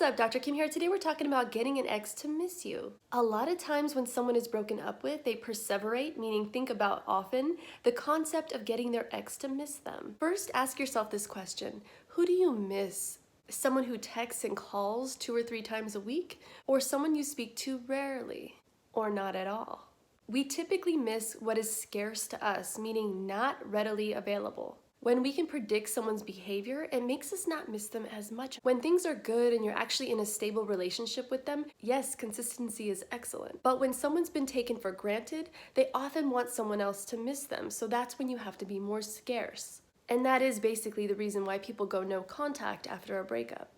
What's up, Dr. Kim here. Today we're talking about getting an ex to miss you. A lot of times when someone is broken up with, they perseverate, meaning think about often, the concept of getting their ex to miss them. First, ask yourself this question: who do you miss? Someone who texts and calls 2 or 3 times a week, or someone you speak to rarely, or not at all? We typically miss what is scarce to us, meaning not readily available. When we can predict someone's behavior, it makes us not miss them as much. When things are good and you're actually in a stable relationship with them, yes, consistency is excellent. But when someone's been taken for granted, they often want someone else to miss them, so that's when you have to be more scarce. And that is basically the reason why people go no contact after a breakup.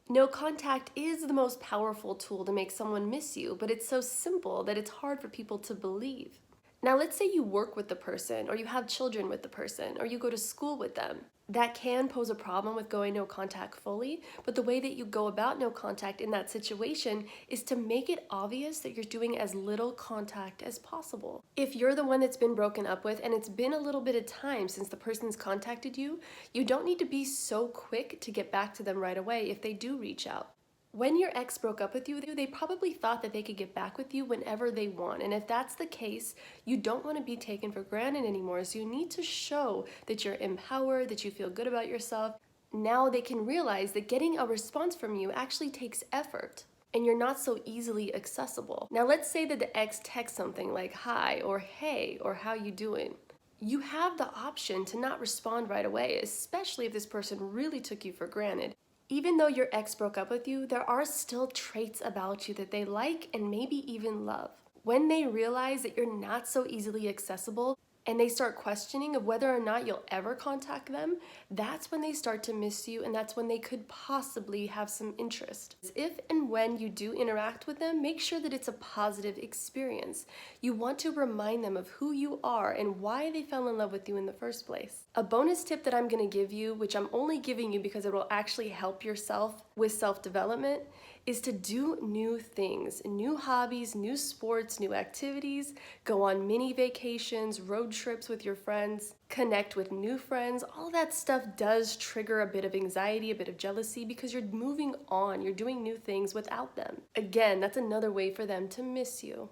No contact is the most powerful tool to make someone miss you, but it's so simple that it's hard for people to believe. Now, let's say you work with the person, or you have children with the person, or you go to school with them. That can pose a problem with going no contact fully, but the way that you go about no contact in that situation is to make it obvious that you're doing as little contact as possible. If you're the one that's been broken up with and it's been a little bit of time since the person's contacted you, you don't need to be so quick to get back to them right away if they do reach out. When your ex broke up with you, they probably thought that they could get back with you whenever they want. And if that's the case, you don't want to be taken for granted anymore. So you need to show that you're empowered, that you feel good about yourself. Now they can realize that getting a response from you actually takes effort, and you're not so easily accessible. Now let's say that the ex texts something like hi or hey or how you doing. You have the option to not respond right away, especially if this person really took you for granted. Even though your ex broke up with you, there are still traits about you that they like and maybe even love. When they realize that you're not so easily accessible and they start questioning of whether or not you'll ever contact them, that's when they start to miss you, and that's when they could possibly have some interest. If and when you do interact with them, make sure that it's a positive experience. You want to remind them of who you are and why they fell in love with you in the first place. A bonus tip that I'm going to give you, which I'm only giving you because it will actually help yourself with self-development, is to do new things, new hobbies, new sports, new activities, go on mini vacations, road trips with your friends, connect with new friends. All that stuff does trigger a bit of anxiety, a bit of jealousy, because you're moving on, you're doing new things without them. Again, that's another way for them to miss you.